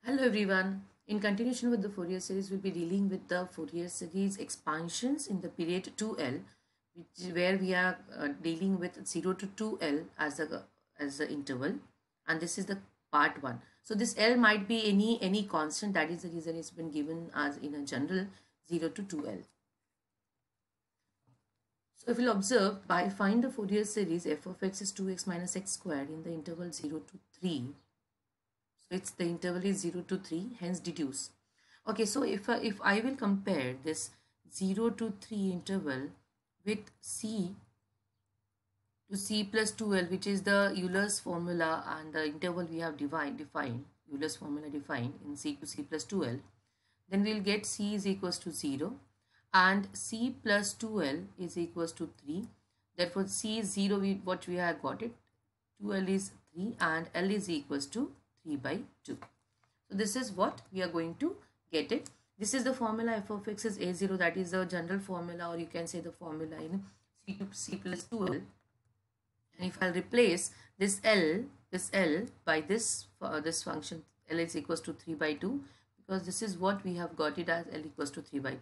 Hello everyone. In continuation with the Fourier series, we'll be dealing with the Fourier series expansions in the period 2L, which is where we are dealing with 0 to 2L as the interval, and this is the part 1. So this L might be any constant. That is the reason it's been given as in a general 0 to 2L. So if we'll observe, by find the Fourier series f of x is 2x minus x squared in the interval 0 to 3. It's the interval is 0 to 3, hence deduce. Okay, so if I will compare this 0 to 3 interval with c to c plus 2l, which is the Euler's formula and the interval we have defined Euler's formula defined in c to c plus 2l, then we'll get c is equals to 0 and c plus 2l is equals to 3. Therefore c is 0, what we have got it, 2l is 3 and l is equals to 3 by 2. So this is what we are going to get it. This is the formula f of x is a0, that is the general formula, or you can say the formula in c to c plus 2l. And if I'll replace this L by this function, L is equals to 3 by 2, because this is what we have got it as L equals to 3 by 2.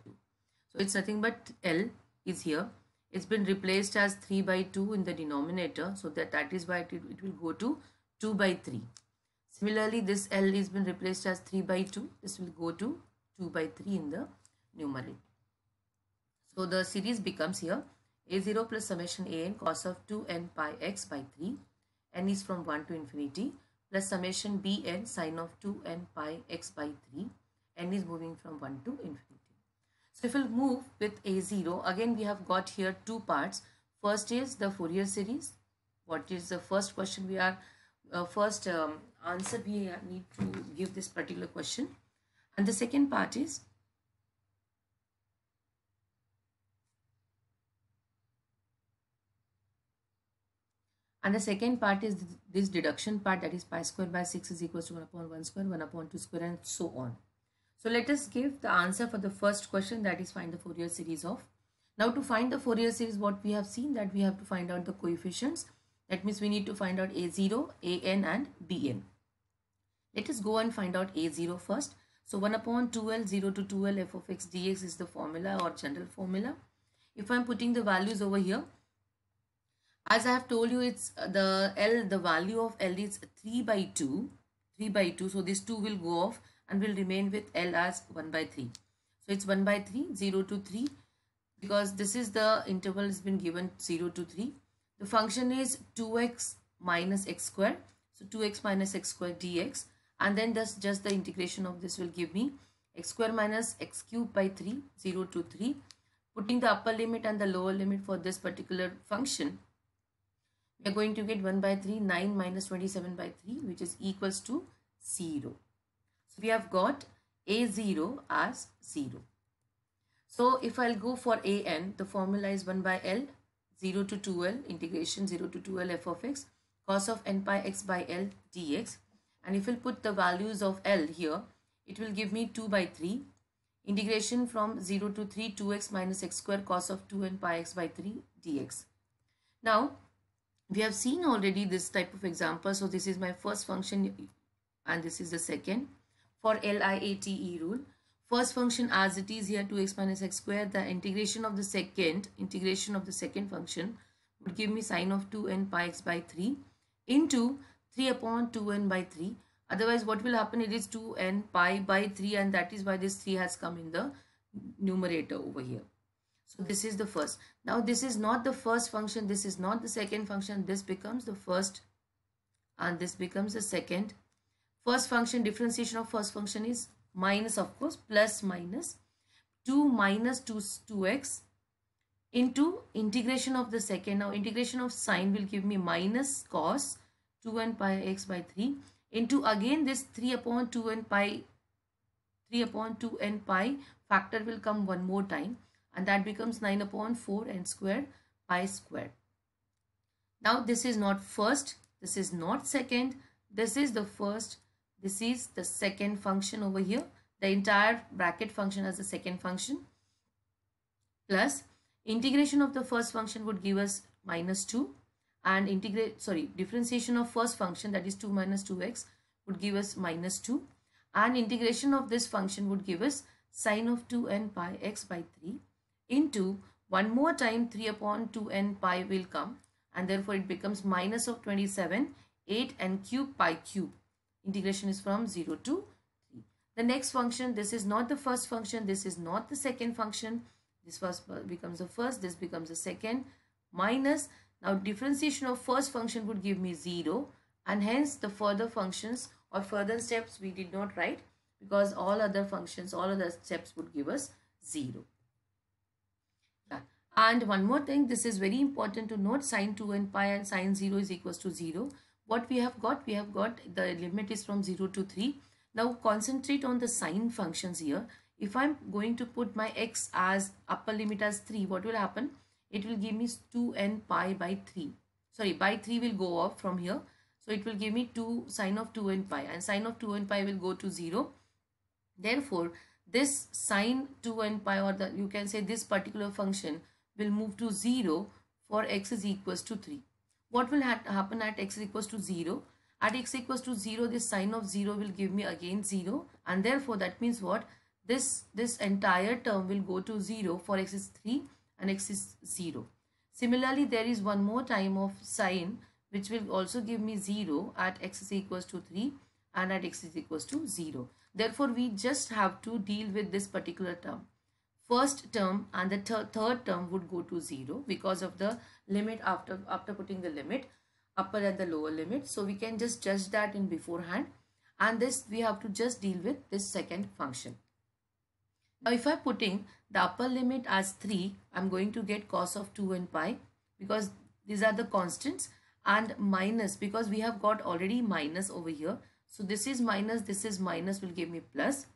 So it's nothing but L is here. It's been replaced as 3 by 2 in the denominator, so that is why it will go to 2 by 3. Similarly, this L has been replaced as 3 by 2. This will go to 2 by 3 in the numerator. So the series becomes here a0 plus summation an cos of 2n pi x by 3, n is from 1 to infinity, plus summation bn sine of 2n pi x by 3, n is moving from 1 to infinity. So if we'll move with a0, again we have got here two parts. First is the Fourier series. What is the first question we are answer we need to give this particular question, and the second part is this deduction part, that is pi square by 6 is equals to 1 upon 1 square, 1 upon 2 square, and so on. So let us give the answer for the first question, that is find the Fourier series of. Now to find the Fourier series, what we have seen, that we have to find out the coefficients. That means we need to find out a0, an and bn. Let us go and find out a0 first. So 1 upon 2l, 0 to 2l f of x dx is the formula or general formula. If I am putting the values over here, as I have told you, it's the value of L is 3 by 2. So this 2 will go off and will remain with L as 1 by 3. So it's 1 by 3, 0 to 3, because this is the interval has been given 0 to 3. The function is 2x minus x square. So 2x minus x square dx, and then just the integration of this will give me x square minus x cube by 3, 0 to 3. Putting the upper limit and the lower limit for this particular function, we are going to get 1 by 3, 9 minus 27 by 3, which is equals to 0. So we have got a0 as 0. So if I'll go for an, the formula is 1 by L, 0 to 2L, integration 0 to 2L f of x, cos of n pi x by L dx. And if we'll put the values of L here, it will give me 2 by 3. Integration from 0 to 3, 2x minus x square cos of 2n pi x by 3 dx. Now, we have seen already this type of example. So this is my first function and this is the second. For LIATE rule, first function as it is here, 2x minus x square, the integration of the second function would give me sine of 2n pi x by 3 into 3 upon 2n by 3. Otherwise, what will happen? It is 2n pi by 3, and that is why this 3 has come in the numerator over here. So this is the first. Now this is not the first function, this is not the second function. This becomes the first and this becomes the second. First function, differentiation of first function is minus, of course, plus minus 2 minus 2x into integration of the second. Now integration of sine will give me minus cos 2n pi x by 3 into again this 3 upon 2n pi factor will come one more time, and that becomes 9 upon 4n square pi square. Now this is not first, this is not second, this is the first, this is the second function over here. The entire bracket function as the second function, plus integration of the first function would give us minus 2, and differentiation of first function, that is 2 minus 2x, would give us minus 2, and integration of this function would give us sine of 2n pi x by 3 into one more time 3 upon 2n pi will come, and therefore it becomes minus of 27 8n cube pi cube. Integration is from 0 to 3. The next function, this is not the first function, this is not the second function. This first becomes the first, this becomes the second, minus. Now differentiation of first function would give me 0, and hence the further functions or further steps we did not write, because all other functions, all other steps would give us 0. Yeah. And one more thing, this is very important to note, sine 2n pi and sine 0 is equals to 0. What we have got the limit is from 0 to 3. Now concentrate on the sine functions here. If I'm going to put my x as upper limit as 3, what will happen? It will give me 2n pi by 3. Sorry, by 3 will go off from here. So it will give me 2 sine of 2n pi, and sine of 2n pi will go to 0. Therefore, this sine 2n pi, or you can say this particular function, will move to 0 for x is equals to 3. What will happen at x is equals to 0? At x equals to 0, this sine of 0 will give me again 0, and therefore that means what? This entire term will go to 0 for x is 3 and x is 0. Similarly, there is one more time of sine which will also give me 0 at x is equals to 3 and at x is equals to 0. Therefore, we just have to deal with this particular term. First term and the third term would go to 0 because of the limit after putting the limit, upper and the lower limit. So we can just judge that in beforehand, and this we have to just deal with this second function. Now if I'm putting the upper limit as 3, I'm going to get cos of 2n pi, because these are the constants, and minus because we have got already minus over here. So this is minus will give me plus.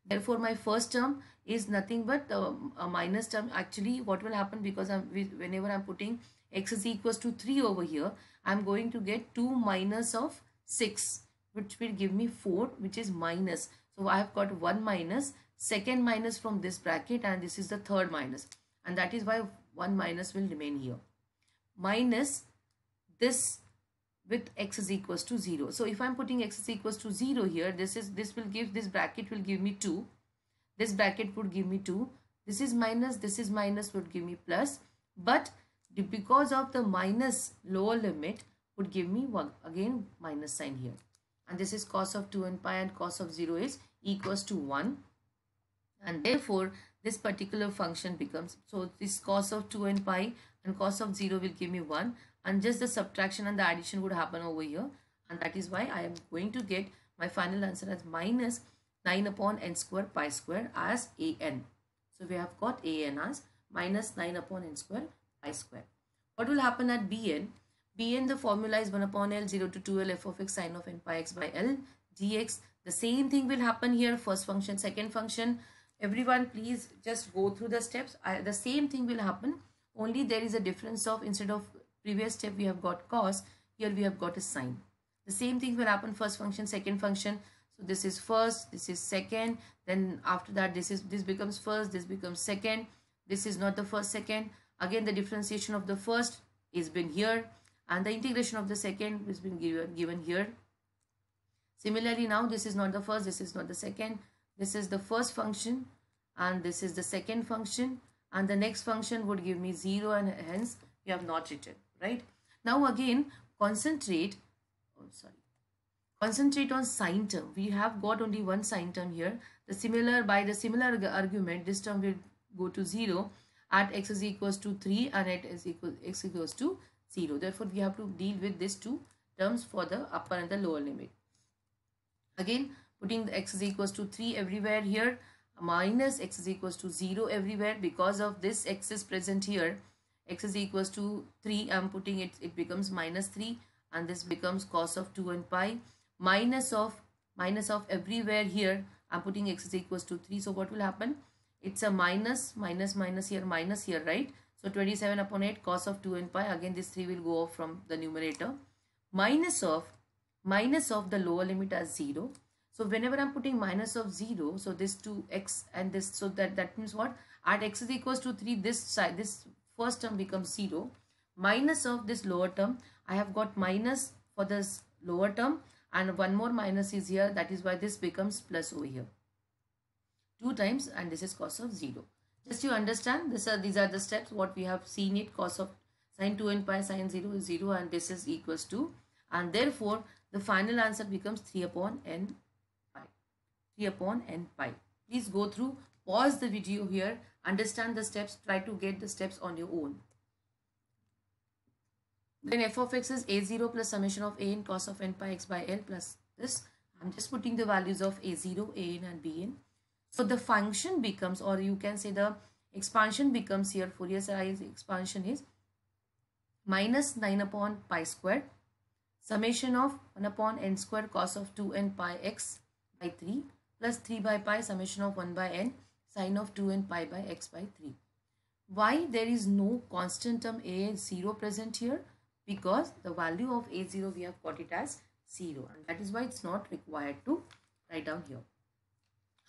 Therefore my first term is nothing but a minus term. Actually what will happen, because whenever I'm putting x is equals to 3 over here, I'm going to get 2 minus of 6, which will give me 4, which is minus. So I have got 1 minus, second minus from this bracket, and this is the third minus, and that is why 1 minus will remain here. Minus this with x is equals to 0. So if I'm putting x is equals to 0 here, this bracket will give me 2. This bracket would give me 2. This is minus would give me plus. But because of the minus lower limit would give me 1, again minus sign here. And this is cos of 2n pi, and cos of 0 is equals to 1. And therefore this particular function becomes, so this cos of 2n pi and cos of 0 will give me 1, and just the subtraction and the addition would happen over here, and that is why I am going to get my final answer as minus 9 upon n square pi square as an. So we have got an as minus 9 upon n square pi square. What will happen at bn? Bn, the formula is 1 upon L 0 to 2L f of x sin of n pi x by L dx. The same thing will happen here, first function, second function. Everyone please just go through the steps. The same thing will happen, only there is a difference of, instead of previous step we have got cos, here we have got a sine. The same thing will happen, first function, second function. So this is first, this is second, then after that this becomes first, this becomes second, this is not the first, second. Again the differentiation of the first is been here, and the integration of the second has been given here. Similarly now this is not the first, this is not the second, this is the first function and this is the second function, and the next function would give me 0, and hence we have not written, right? Now again concentrate on sine term. We have got only one sine term here. By the similar argument, this term will go to 0 at x is equals to 3 and at x equals to 0. Therefore we have to deal with these two terms for the upper and the lower limit. Again putting the x is equals to 3 everywhere here, minus x is equals to 0 everywhere. Because of this x is present here, x is equals to 3, I am putting it becomes minus 3, and this becomes cos of 2n pi, minus of everywhere here, I am putting x is equals to 3. So what will happen? It's a minus here, right? So 27 upon 8 cos of 2n pi, again this 3 will go off from the numerator, minus of the lower limit as 0. So whenever I'm putting minus of 0, so this 2x and this, so that means what? At x is equals to 3, this first term becomes 0, minus of this lower term. I have got minus for this lower term, and one more minus is here, that is why this becomes plus over here 2 times, and this is cos of 0. Just you understand, these are the steps what we have seen it. Cos of sin 2n pi sin 0 is 0, and this is equals to, and therefore the final answer becomes 3 upon n pi. 3 upon n pi. Please go through, pause the video here, understand the steps, try to get the steps on your own. Then f of x is a0 plus summation of a n cos of n pi x by l plus this. I'm just putting the values of a0, an and bn. So the function becomes, or you can say the expansion becomes here, Fourier series expansion is minus 9 upon pi square summation of 1 upon n square cos of 2n pi x by 3 plus 3 by pi summation of 1 by n sin of 2n pi by x by 3. Why there is no constant term a0 present here? Because the value of a0 we have got it as 0, and that is why it's not required to write down here.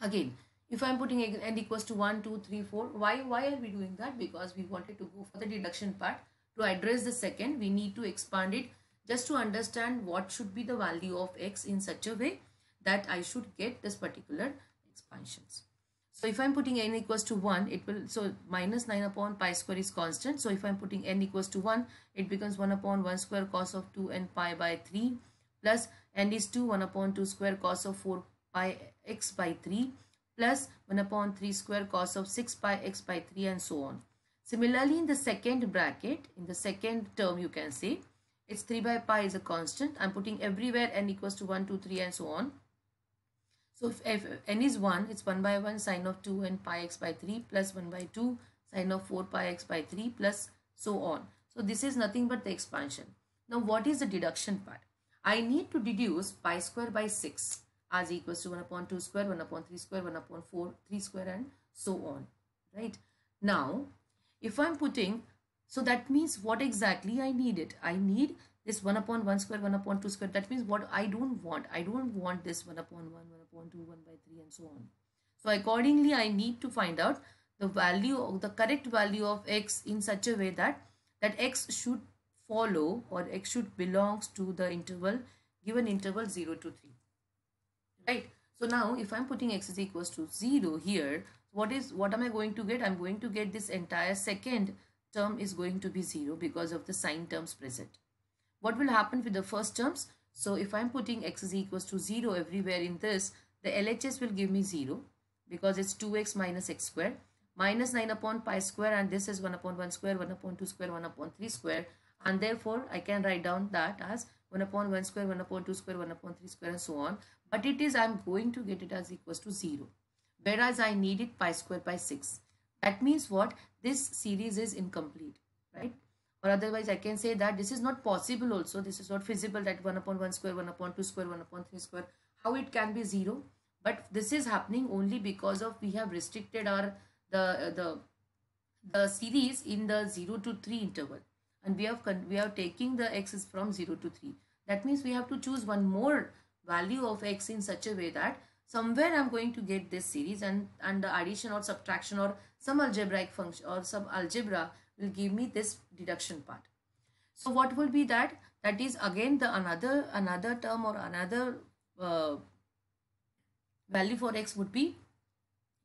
Again, if I am putting n equals to 1, 2, 3, 4, why are we doing that? Because we wanted to go for the deduction part. To address the second, we need to expand it just to understand what should be the value of x in such a way that I should get this particular expansions. So if I am putting n equals to 1, it will, so minus 9 upon pi square is constant. So if I am putting n equals to 1, it becomes 1 upon 1 square cos of 2n pi by 3 plus n is 2, 1 upon 2 square cos of 4 pi x by 3 plus 1 upon 3 square cos of 6 pi x by 3 and so on. Similarly, in the second bracket, in the second term you can say, it's 3 by pi is a constant. I'm putting everywhere n equals to 1, 2, 3 and so on. So if n is 1, it's 1 by 1 sine of 2 n pi x by 3 plus 1 by 2 sine of 4 pi x by 3 plus so on. So this is nothing but the expansion. Now what is the deduction part? I need to deduce pi square by 6 as equals to 1 upon 2 square, 1 upon 3 square, 1 upon 4, 3 square and so on. Right? Now if I'm putting, so that means what exactly I need it? I need this 1 upon 1 square, 1 upon 2 square. That means what I don't want. I don't want this 1 upon 1, 1 upon 2, 1 by 3 and so on. So accordingly, I need to find out the value, the correct value of x in such a way that x should follow, or x should belongs to the interval, given interval 0 to 3. Right? So now if I'm putting x is equals to 0 here, what am I going to get? I'm going to get this entire second term is going to be 0 because of the sign terms present. What will happen with the first terms? So if I'm putting x is equals to 0 everywhere in this, the LHS will give me 0 because it's 2x minus x square minus 9 upon pi square, and this is 1 upon 1 square, 1 upon 2 square, 1 upon 3 square, and therefore I can write down that as 1 upon 1 square, 1 upon 2 square, 1 upon 3 square and so on. But it is, I'm going to get it as equals to 0. Whereas I need it pi square by 6. That means what? This series is incomplete, right? Or otherwise I can say that this is not possible also. This is not feasible that 1 upon 1 square, 1 upon 2 square, 1 upon 3 square. How it can be 0? But this is happening only because of we have restricted our the series in the 0 to 3 interval. And we are taking the x's from 0 to 3. That means we have to choose one more value of x in such a way that somewhere I'm going to get this series, and the addition or subtraction or some algebraic function or some algebra will give me this deduction part. So what will be that? That is again the another term or another value for x would be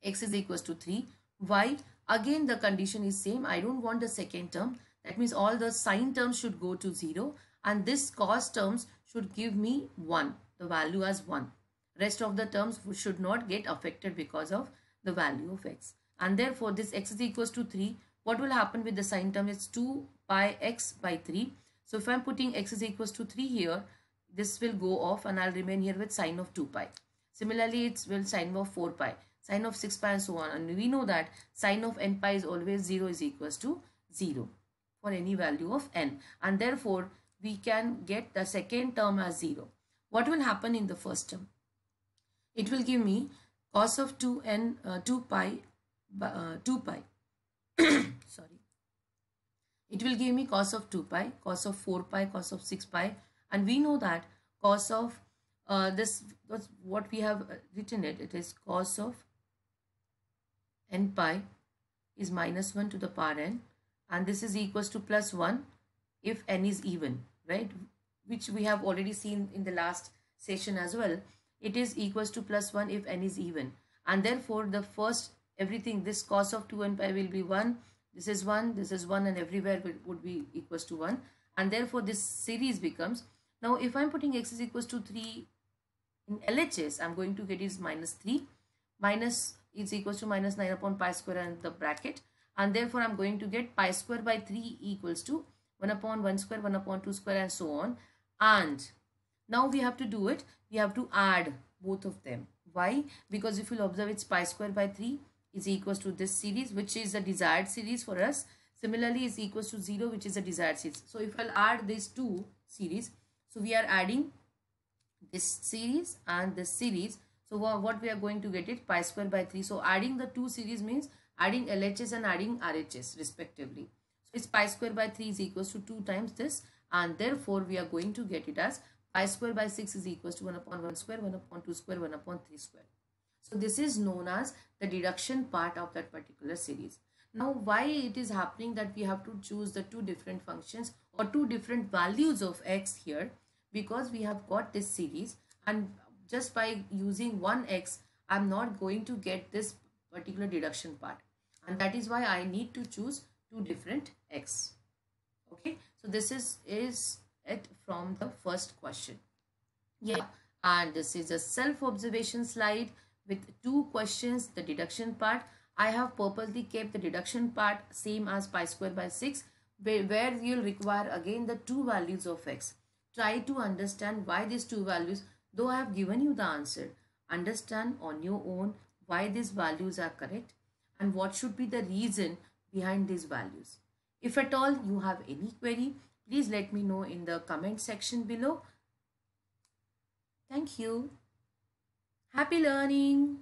x is equals to 3. Why? Again the condition is same. I don't want the second term. That means all the sine terms should go to 0 and this cos terms should give me 1, the value as 1. Rest of the terms should not get affected because of the value of x. And therefore this x is equals to 3. What will happen with the sine term is 2 pi x by 3. So if I'm putting x is equals to 3 here, this will go off and I'll remain here with sine of 2 pi. Similarly, it will sine of 4 pi, sine of 6 pi and so on. And we know that sine of n pi is always 0 is equals to 0 for any value of n. And therefore, we can get the second term as 0. What will happen in the first term? It will give me cos of 2 pi. Sorry. It will give me cos of 2 pi, cos of 4 pi, cos of 6 pi. And we know that cos of this was what we have written it. It is cos of n pi is minus 1 to the power n. And this is equals to plus 1 if n is even, right? Which we have already seen in the last session as well, it is equals to plus 1 if n is even. And therefore, the first everything, this cos of 2n pi will be 1. This is 1, this is 1, and everywhere would be equals to 1. And therefore, this series becomes, now if I'm putting x is equals to 3 in LHS, I'm going to get is minus 3. Minus is equals to minus 9 upon pi square and the bracket. And therefore, I'm going to get pi square by 3 equals to 1 upon 1 square, 1 upon 2 square, and so on. And now we have to do it. We have to add both of them. Why? Because if you'll observe, it's pi square by 3 is equals to this series, which is the desired series for us. Similarly, is equals to 0, which is a desired series. So if I'll add these two series, so we are adding this series and this series. So what we are going to get it pi square by 3. So adding the two series means adding LHS and adding RHS respectively. So it's pi square by 3 is equals to 2 times this, and therefore we are going to get it as pi square by 6 is equals to 1 upon 1 square, 1 upon 2 square, 1 upon 3 square. So this is known as the deduction part of that particular series. Now why it is happening that we have to choose the two different functions or two different values of x here? Because we have got this series, and just by using one x, I'm not going to get this particular deduction part, and that is why I need to choose two different x. Okay, so this is it from the first question. Yeah, and this is a self-observation slide with two questions. The deduction part, I have purposely kept the deduction part same as pi square by 6, where you'll require again the two values of x. Try to understand why these two values, though I have given you the answer, understand on your own why these values are correct and what should be the reason behind these values. If at all you have any query, please let me know in the comment section below. Thank you. Happy learning.